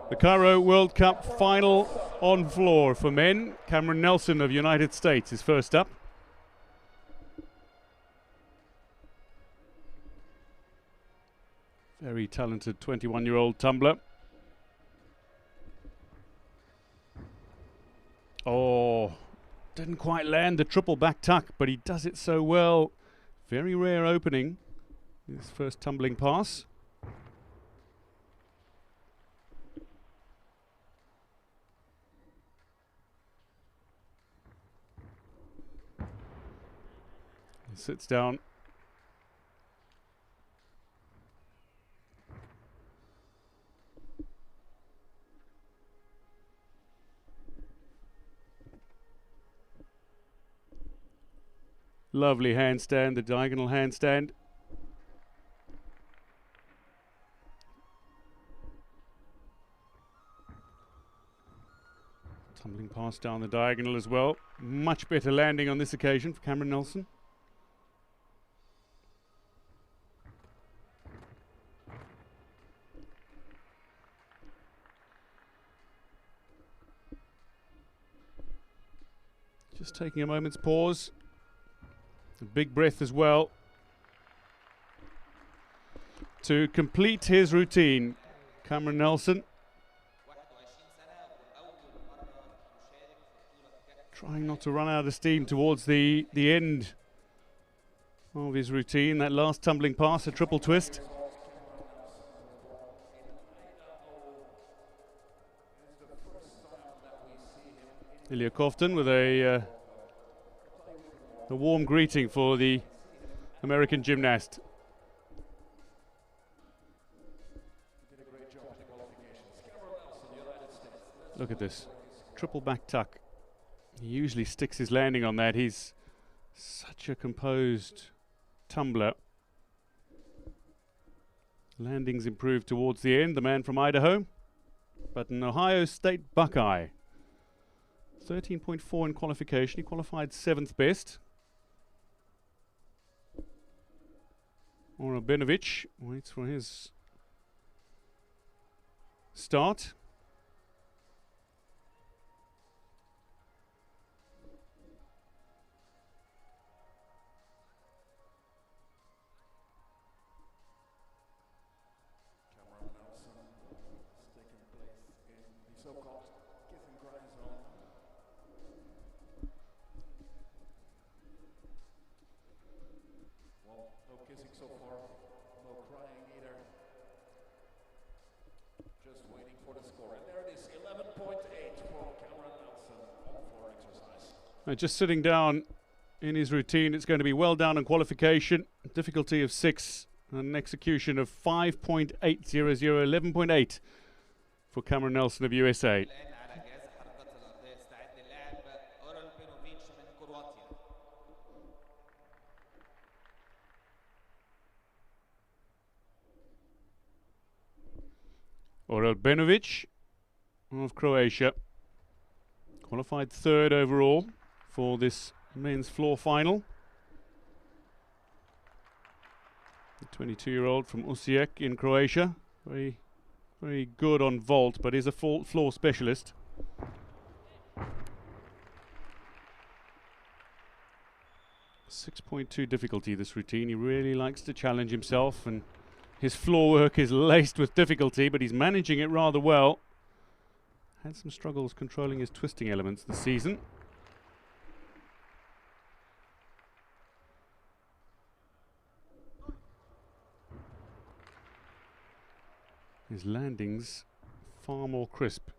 The Cairo World Cup final on floor for men. Cameron Nelson of United States is first up. Very talented 21-year-old tumbler. Oh, didn't quite land the triple back tuck, but he does it so well. Very rare opening, his first tumbling pass. He sits down. Lovely handstand, the diagonal handstand. Tumbling pass down the diagonal as well. Much better landing on this occasion for Cameron Nelson. Just taking a moment's pause. A big breath as well to complete his routine. Cameron Nelson trying not to run out of steam towards the end of his routine. That last tumbling pass, a triple twist. Ilya Kovtun with a warm greeting for the American gymnast. Look at this, triple back tuck. He usually sticks his landing on that. He's such a composed tumbler. Landings improved towards the end, the man from Idaho, but an Ohio State Buckeye. 13.4 in qualification, he qualified 7th best. Benovich waits for his start. Cameron Nelson is taking place in the so-called kissing crying zone. Well, no kissing so far, no crying either. Just waiting for the score. And there it is, 11.8 for Cameron Nelson on floor exercise. Just sitting down in his routine, it's going to be well down on qualification. Difficulty of 6 and an execution of 5.800, 11.8 for Cameron Nelson of USA. Benovich of Croatia qualified 3rd overall for this men's floor final. The 22-year-old from Osijek in Croatia, very good on vault, but is a floor specialist. .2 difficulty this routine. He really likes to challenge himself, and his floor work is laced with difficulty, but he's managing it rather well. Had some struggles controlling his twisting elements this season. His landings far more crisp.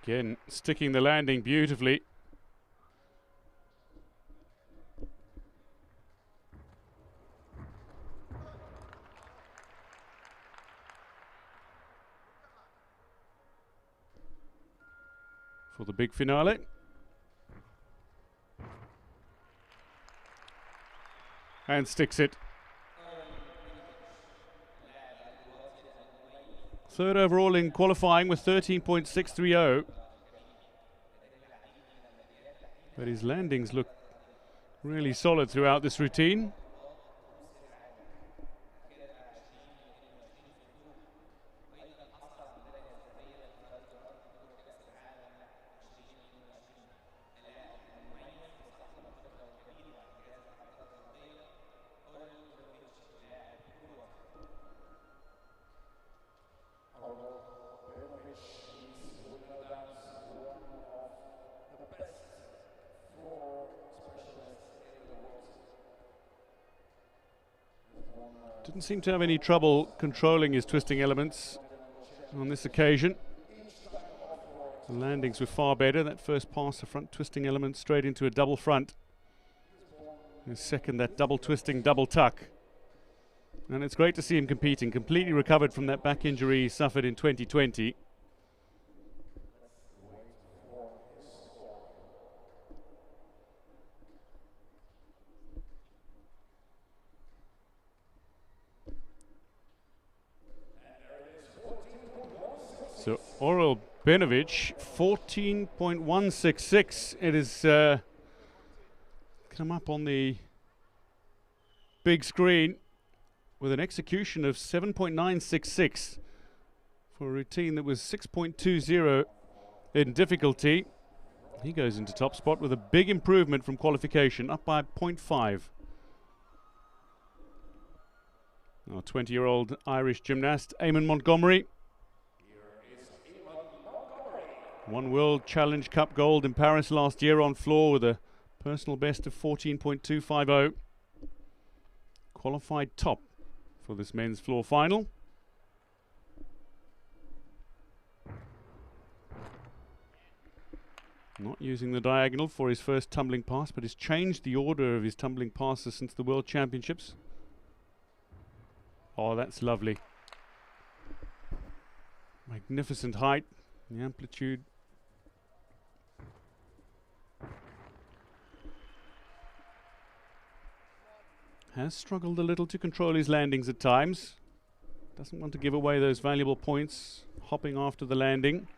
Again, sticking the landing beautifully. For the big finale. And sticks it. Third overall in qualifying with 13.630. But his landings look really solid throughout this routine. Didn't seem to have any trouble controlling his twisting elements on this occasion. The landings were far better. That first pass, the front twisting element straight into a double front. And second, that double twisting, double tuck. And it's great to see him competing. Completely recovered from that back injury he suffered in 2020. So Oral Benovic, 14.166. It is come up on the big screen with an execution of 7.966 for a routine that was 6.20 in difficulty. He goes into top spot with a big improvement from qualification, up by 0.5. Our 20-year-old Irish gymnast, Eamon Montgomery. Won World Challenge Cup gold in Paris last year on floor with a personal best of 14.250. Qualified top for this men's floor final. Not using the diagonal for his first tumbling pass, but has changed the order of his tumbling passes since the World Championships. Oh, that's lovely. Magnificent height, the amplitude. Has struggled a little to control his landings at times. Doesn't want to give away those valuable points, hopping after the landing.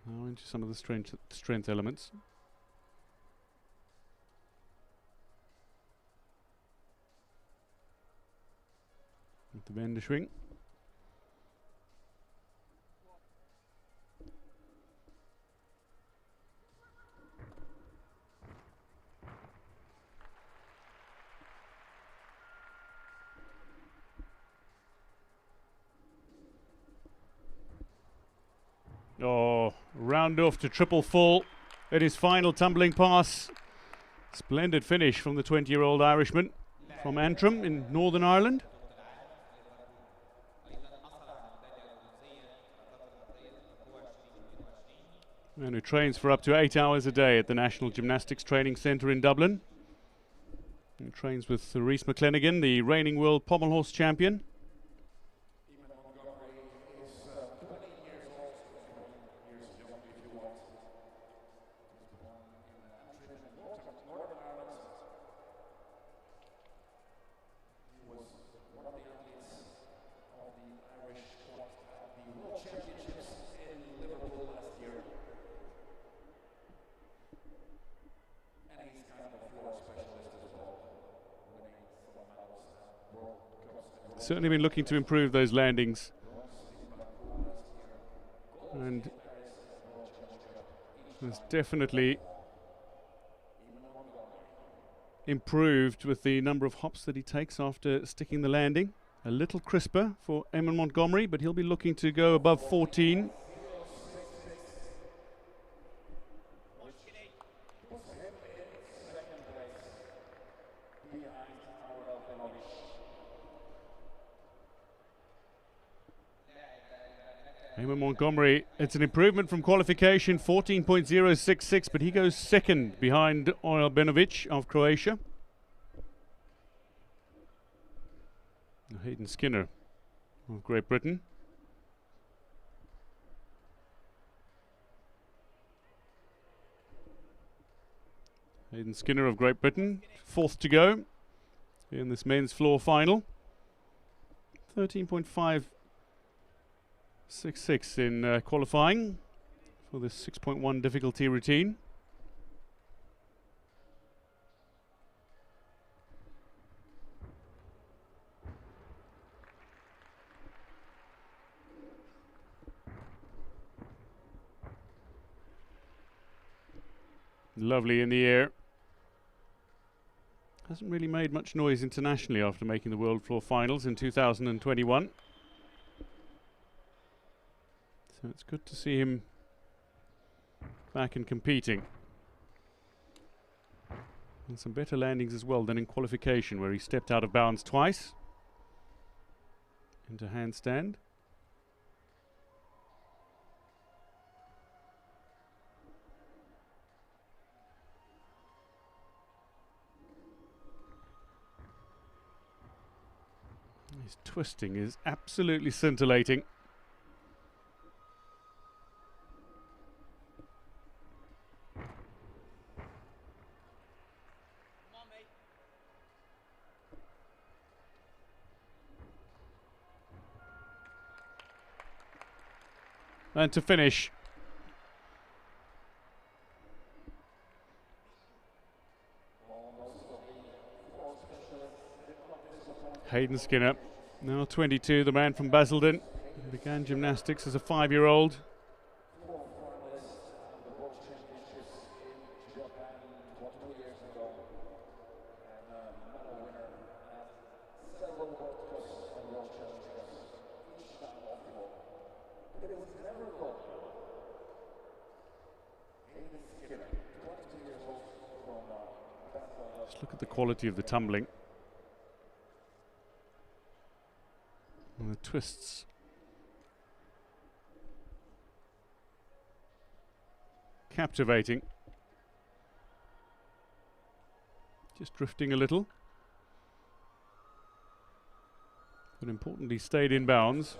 Now into some of the strength elements. With the bender swing. Oh, round off to triple full at his final tumbling pass. Splendid finish from the 20-year-old Irishman from Antrim in Northern Ireland. And who trains for up to 8 hours a day at the National Gymnastics Training Centre in Dublin. And trains with Rhys McClenaghan, the reigning world pommel horse champion. Certainly been looking to improve those landings, and has definitely improved with the number of hops that he takes after sticking the landing. A little crisper for Eamon Montgomery, but he'll be looking to go above 14. Eamon Montgomery, it's an improvement from qualification, 14.066, but he goes second behind Oral Benovic of Croatia. Hayden Skinner of Great Britain. Hayden Skinner of Great Britain, fourth to go in this men's floor final. 13.566 in qualifying for this 6.1 difficulty routine. Lovely in the air. Hasn't really made much noise internationally after making the World Floor Finals in 2021. So it's good to see him back and competing. And some better landings as well than in qualification, where he stepped out of bounds twice into handstand. His twisting is absolutely scintillating. And to finish, Hayden Skinner, now 22, the man from Basildon, began gymnastics as a 5-year-old. Just look at the quality of the tumbling. And the twists. Captivating. Just drifting a little. But importantly stayed in bounds.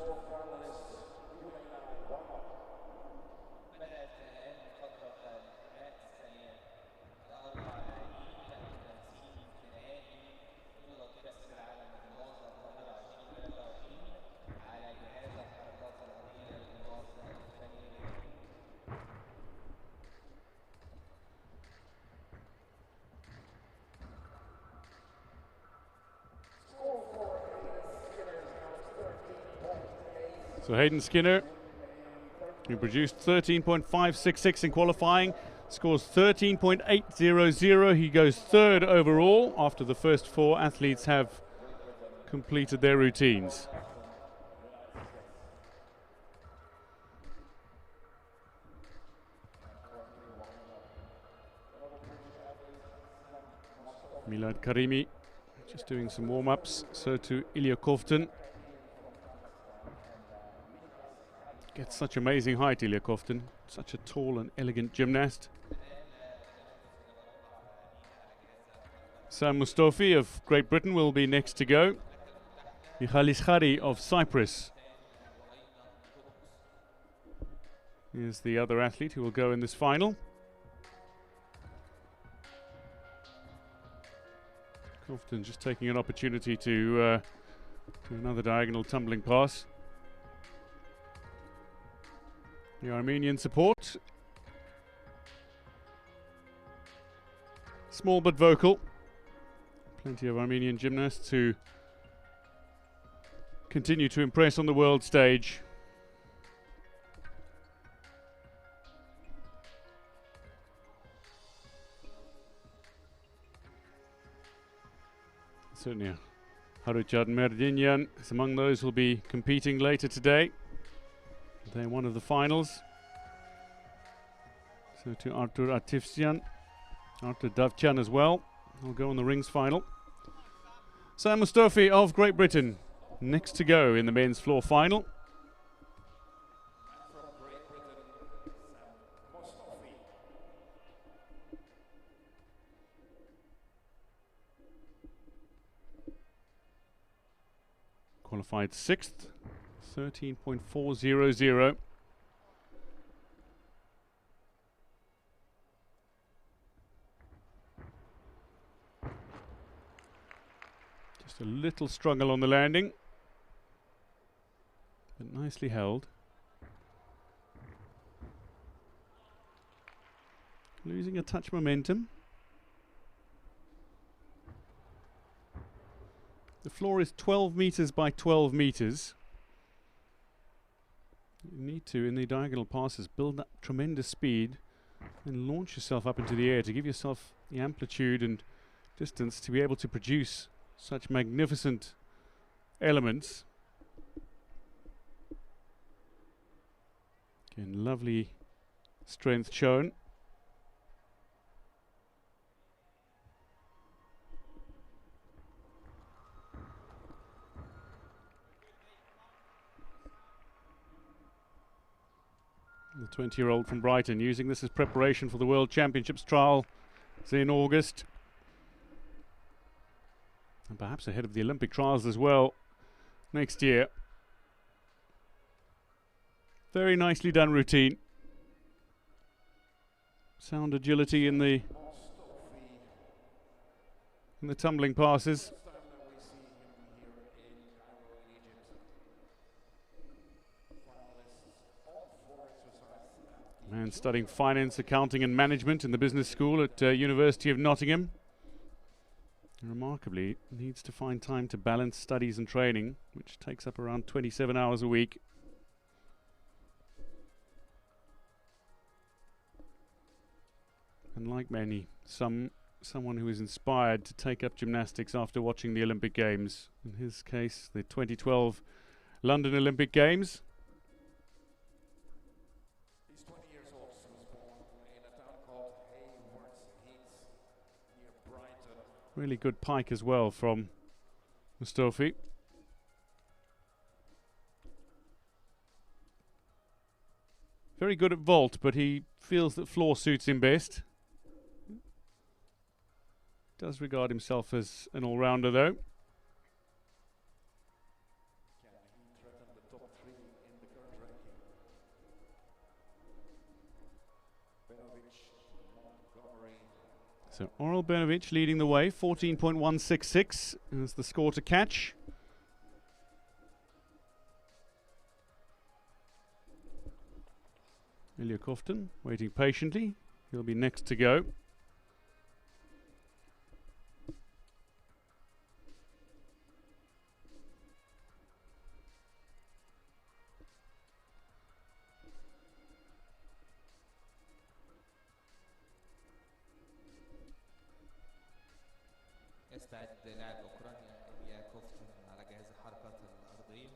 So Hayden Skinner, who produced 13.566 in qualifying, scores 13.800. He goes third overall after the first 4 athletes have completed their routines. Milad Karimi just doing some warm-ups, so to Ilya Kovtun. Gets such amazing height, Ilya Kovtun. Such a tall and elegant gymnast. Sam Mustafi of Great Britain will be next to go. Michalis Khari of Cyprus is the other athlete who will go in this final. Kovtun just taking an opportunity to do another diagonal tumbling pass. The Armenian support. Small but vocal. Plenty of Armenian gymnasts who continue to impress on the world stage. Certainly Haruchad Merdinyan is among those who will be competing later today. They're one of the finals. So to Artur Atifsyan, Artur Davtyan as well. Will go in the rings final. Sam Mustafi of Great Britain next to go in the men's floor final. Qualified 6th. 13.400. Just a little struggle on the landing, but nicely held. Losing a touch momentum. The floor is 12 meters by 12 meters. You need to, in the diagonal passes, build that tremendous speed and launch yourself up into the air to give yourself the amplitude and distance to be able to produce such magnificent elements. Again, lovely strength shown. The 20-year-old from Brighton using this as preparation for the World Championships trial in August. And perhaps ahead of the Olympic trials as well next year. Very nicely done routine. Sound agility in the tumbling passes. Man studying finance, accounting and management in the business school at University of Nottingham. Remarkably, needs to find time to balance studies and training, which takes up around 27 hours a week. And like many, someone who is inspired to take up gymnastics after watching the Olympic Games. In his case, the 2012 London Olympic Games. He's 20 years old. He was born in a town called Cairo near Brighton. Really good pike as well from Mustafi. Very good at vault, but he feels that floor suits him best. Does regard himself as an all-rounder though. Can he threaten the top 3 in the current ranking? Benovic, Montgomery. So Oral Benovic leading the way, 14.166 is the score to catch. Ilya Kofton waiting patiently. He'll be next to go. يستعد لاعب أوكرانيا إليا كوفتن على جهاز الحركات الأرضية.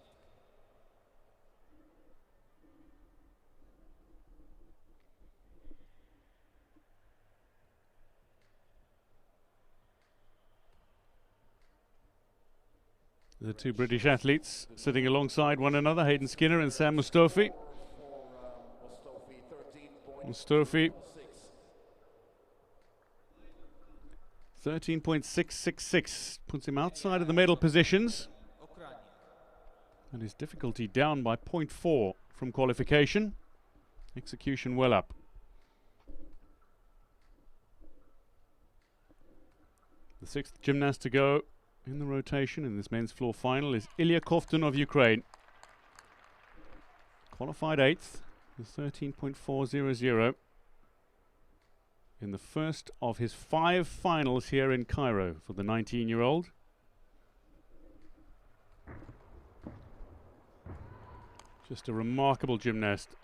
The two British athletes sitting alongside one another, Hayden Skinner and Sam Mustafi. Mustafi 13.666 puts him outside of the medal positions, and his difficulty down by 0.4 from qualification. Execution well up. The 6th gymnast to go in the rotation in this men's floor final is Ilya Kofton of Ukraine. Qualified 8th with 13.400 in the first of his 5 finals here in Cairo for the 19-year-old. Just a remarkable gymnast.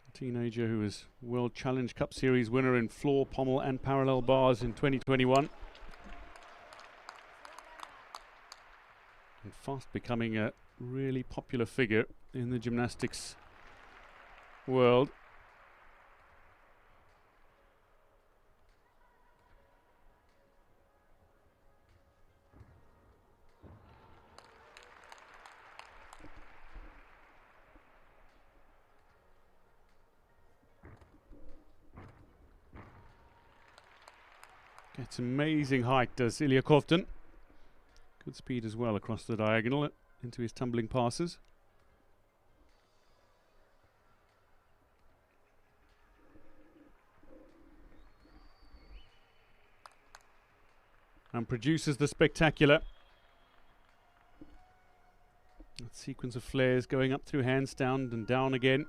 A teenager who was World Challenge Cup Series winner in floor, pommel and parallel bars in 2021. And fast becoming a really popular figure in the gymnastics world. Gets amazing height, does Ilya Kofton. Good speed as well across the diagonal into his tumbling passes. and produces the spectacular. That sequence of flares going up through handstand and down again.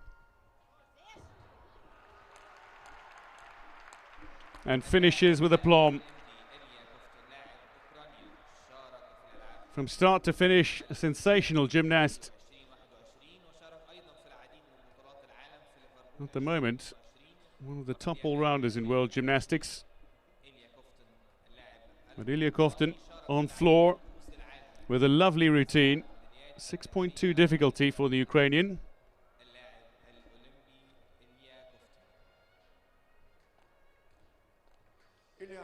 And finishes with aplomb. From start to finish, a sensational gymnast. At the moment, one of the top all-rounders in world gymnastics. But Ilya Koftin on floor with a lovely routine. 6.2 difficulty for the Ukrainian. Ilya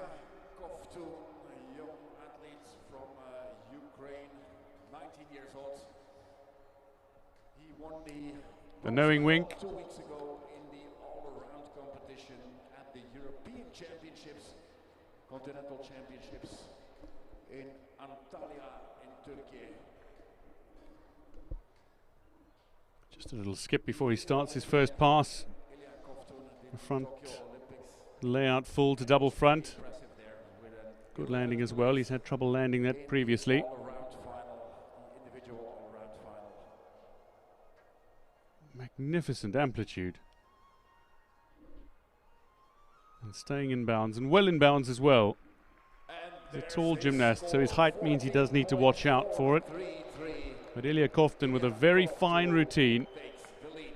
Koftin, a young athlete from Ukraine, 19 years old. He won The knowing wink. 2 weeks ago in the all-around competition at the European Championships, Continental Championships in Antalya in Turkey. Just a little skip before he starts his first pass. Ilya Koftin did The front Tokyo Olympics. layout full to double front. Impressive there with an Good landing as well. He's had trouble landing that previously. all-around final, the individual all-around final. Magnificent amplitude. And staying in bounds, and well in bounds as well. He's a tall gymnast, so his height means he does need to watch out for it. 3-3. But Ilya Koftin with a very fine routine Takes the lead.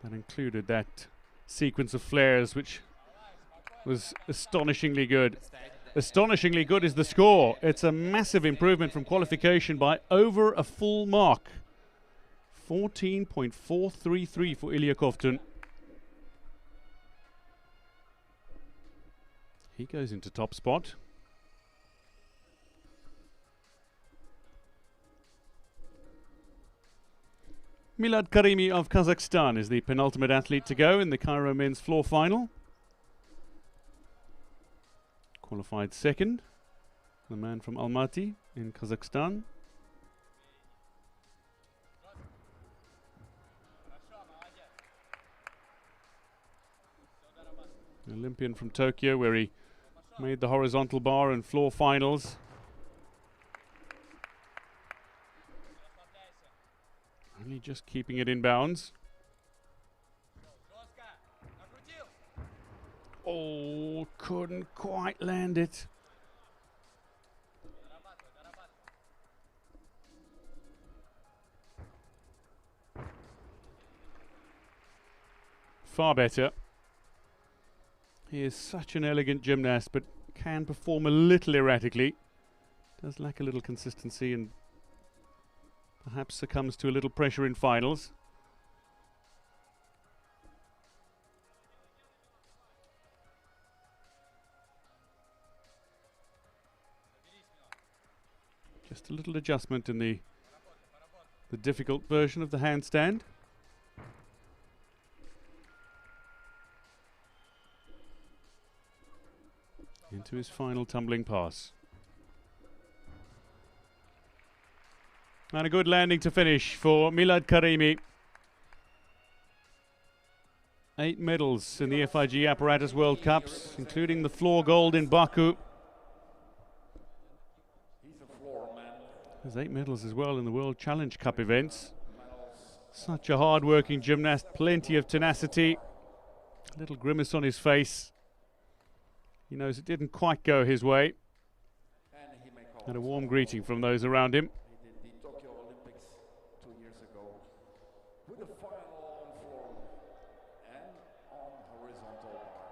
that included that sequence of flares, which was astonishingly good. Astonishingly good is the score. It's a massive improvement from qualification by over a full mark. 14.433 for Ilya Koftin. He goes into top spot. Milad Karimi of Kazakhstan is the penultimate athlete to go in the Cairo men's floor final. Qualified second, the man from Almaty in Kazakhstan. The Olympian from Tokyo, where he made the horizontal bar and floor finals. Only just keeping it in bounds. Oh, couldn't quite land it. Far better. He is such an elegant gymnast, but can perform a little erratically. Does lack a little consistency and perhaps succumbs to a little pressure in finals. Just a little adjustment in the difficult version of the handstand. Into his final tumbling pass. And a good landing to finish for Milad Karimi. 8 medals in the FIG Apparatus World Cups, including the floor gold in Baku. He's a floor man. There's 8 medals as well in the World Challenge Cup events. Such a hard-working gymnast, plenty of tenacity. A little grimace on his face. He knows it didn't quite go his way. And he may call And a it warm so. greeting from those around him. He did the Tokyo Olympics 2 years ago with a final on floor and on horizontal bar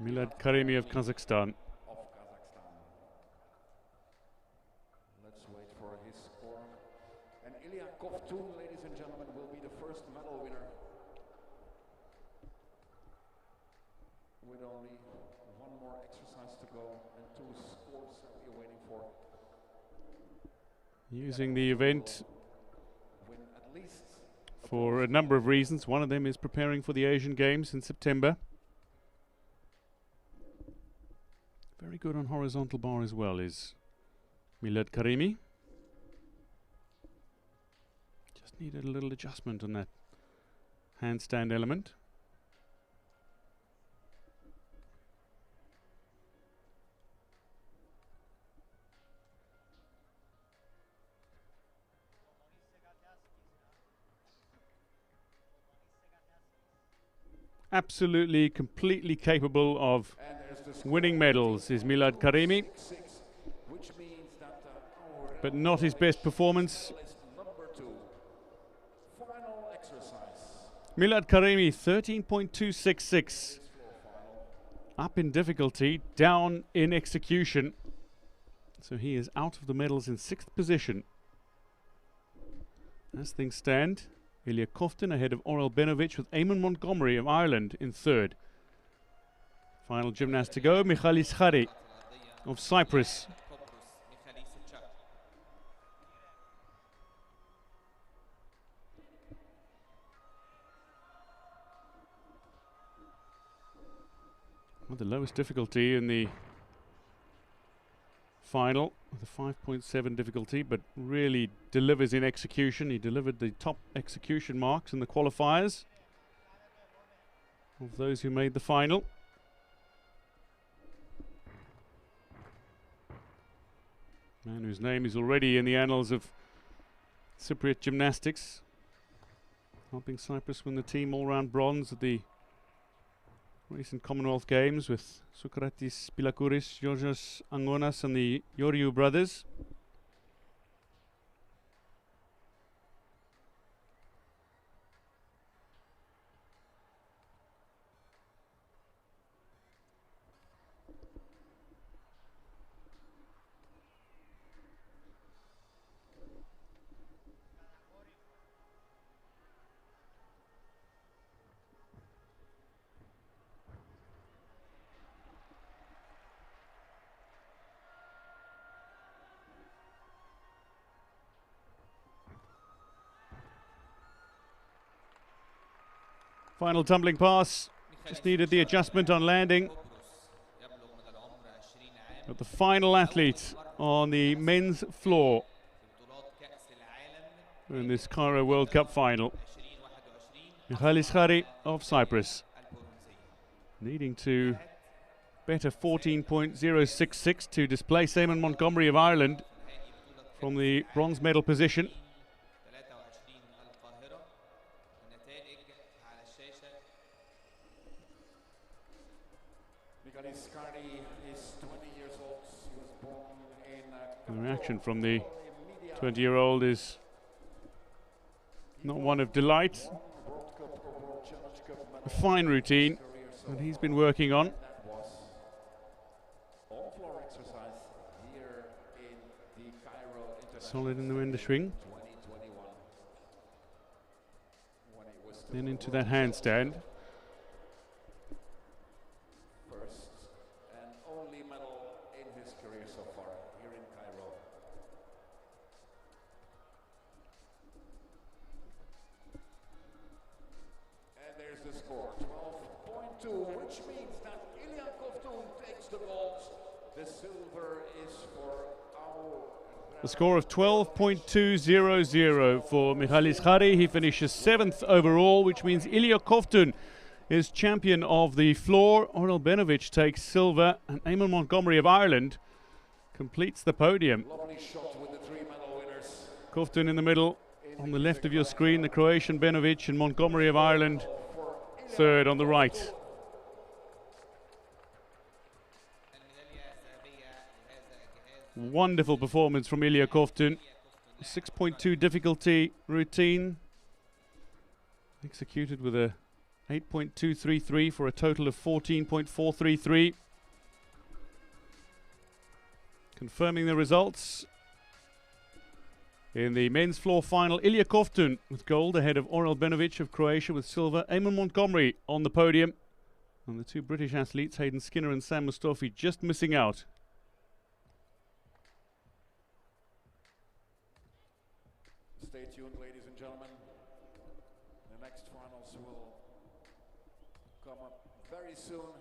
Milad Karimi of Kazakhstan. of Kazakhstan. Let's wait for his score. And Ilya Koftin, ladies and gentlemen, will be the first medal winner. With only one more exercise to go and 2 scores that we're waiting for. Using the event Win at least for a number of reasons. One of them is preparing for the Asian Games in September. Very good on horizontal bar as well is Milad Karimi. Just needed a little adjustment on that handstand element. absolutely, completely capable of winning medals is Milad Karimi, but not his best performance. Milad Karimi, 13.266. Up in difficulty, down in execution. So he is out of the medals in 6th position. As things stand, Ilya Kovtun ahead of Orel Benovich with Eamon Montgomery of Ireland in 3rd. Final gymnast to go, Michalis Khari of Cyprus. Well, the lowest difficulty in the final, with a 5.7 difficulty, but really delivers in execution. He delivered the top execution marks in the qualifiers of those who made the final. Man whose name is already in the annals of Cypriot gymnastics, helping Cyprus win the team all-round bronze at the recent Commonwealth Games with Sokratis Pilakouris, Georgios Angonas and the Yoriou brothers. Final tumbling pass, just needed the adjustment on landing. But the final athlete on the men's floor in this Cairo World Cup final, Michalis Khari of Cyprus, needing to better 14.066 to displace Eamon Montgomery of Ireland from the bronze medal position. The reaction from the 20-year-old is not one of delight. A fine routine that he's been working on. Solid in the window swing. Then into that handstand. First and only medal in his career so far here in Cairo. And there's the score, 12.2, which means that Ilya Kovtun takes the gold. The silver is for our... A score of 12.200 for Michalis Khari. He finishes 7th overall, which means Ilya Kovtun is champion of the floor. Orel Benovich takes silver, and Eamon Montgomery of Ireland completes the podium. Lovely shot with the 3 medal winners. Kovtun in the middle. On the left of your screen, the Croatian Benovich, and Montgomery of Ireland 3rd on the right. Wonderful performance from Ilya Kovtun. 6.2 difficulty routine, executed with a 8.233 for a total of 14.433. Confirming the results. In the men's floor final, Ilya Kovtun with gold ahead of Orel Benovich of Croatia with silver. Eamon Montgomery on the podium. And the 2 British athletes, Hayden Skinner and Sam Mustafi, just missing out. Stay tuned, ladies and gentlemen. The next finals will come up very soon.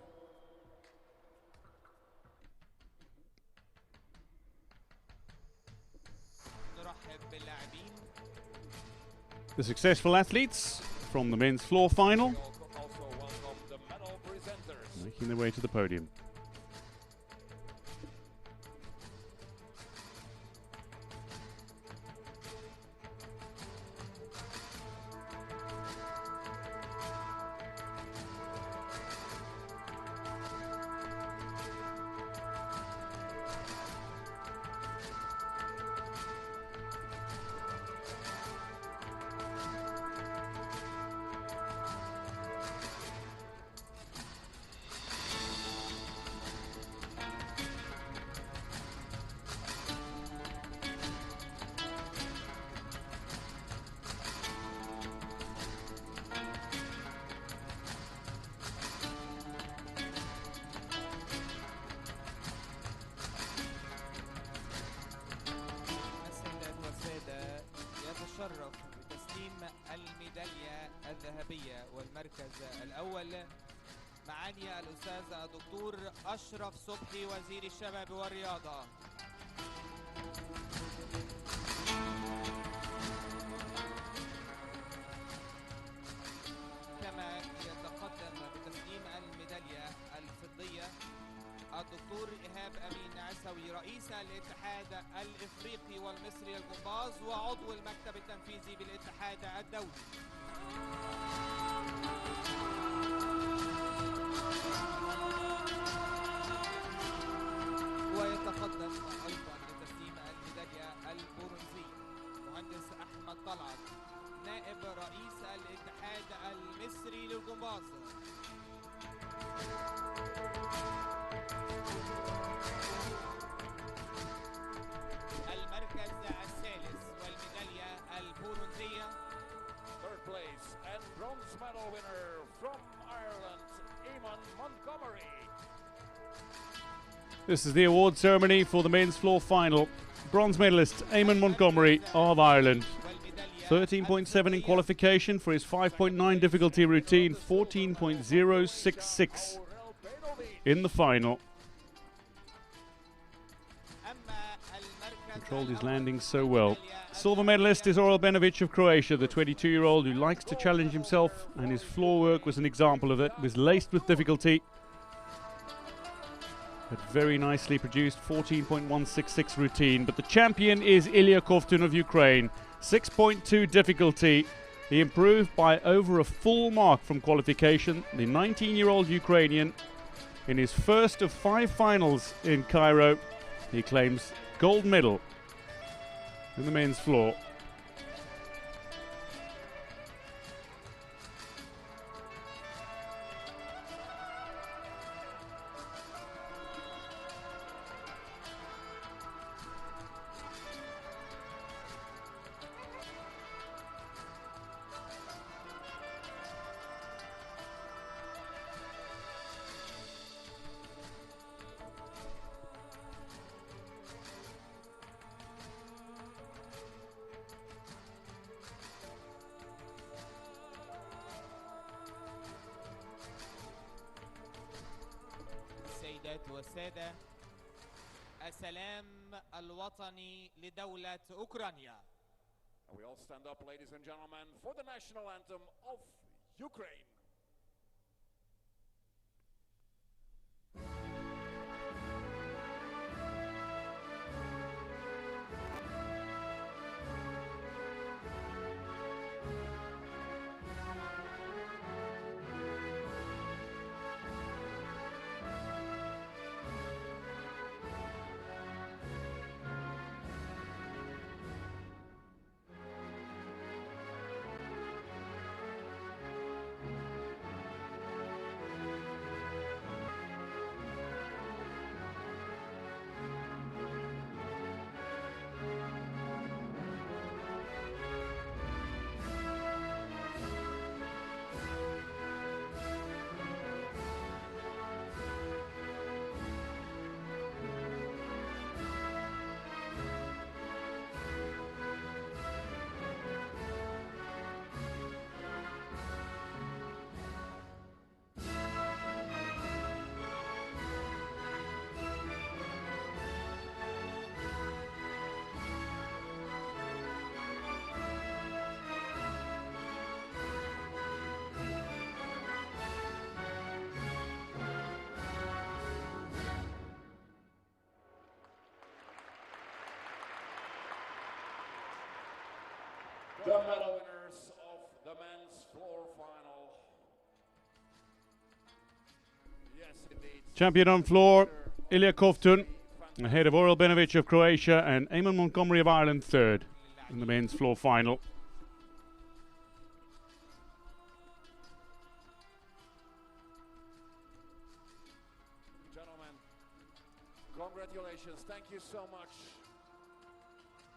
The successful athletes from the men's floor final, making their way to the podium. بتسليم الميدالية الذهبية والمركز الأول معالي الأستاذ الدكتور أشرف صبحي وزير الشباب والرياضة. كما يتقدم بتسليم الميدالية الفضية الدكتور إيهاب أمين عسوي رئيس الاتحاد الإفريقي والمصري للجمباز وعضو المكتب التنفيذي بالاتحاد الدولي. ويتقدم أيضا لتسليم الميدالية البرونزية مهندس أحمد طلعت نائب رئيس الاتحاد المصري للجمباز. المركز الثالث والميدالية البرونزية. Third place and bronze medal winner from Ireland, Eamon Montgomery. This is the award ceremony for the men's floor final. Bronze medalist Eamon Montgomery of Ireland. 13.7 in qualification for his 5.9 difficulty routine, 14.066 in the final. Controlled his landing so well. Silver medalist is Oral Benovic of Croatia, the 22-year-old who likes to challenge himself, and his floor work was an example of it. It was laced with difficulty, but very nicely produced 14.166 routine. But the champion is Ilya Kovtun of Ukraine. 6.2 difficulty. He improved by over a full mark from qualification. The 19-year-old Ukrainian, in his first of 5 finals in Cairo, he claims gold medal in the men's floor. السيدات والسادة، السلام الوطني لدولة أوكرانيا. We all stand up, ladies and gentlemen, for the national anthem of Ukraine. The medal winners of the men's floor final. Yes, indeed. Champion on floor, Ilya Kovtun, ahead of Oral Benovic of Croatia and Eamon Montgomery of Ireland, third in the men's floor final. Gentlemen, congratulations. Thank you so much.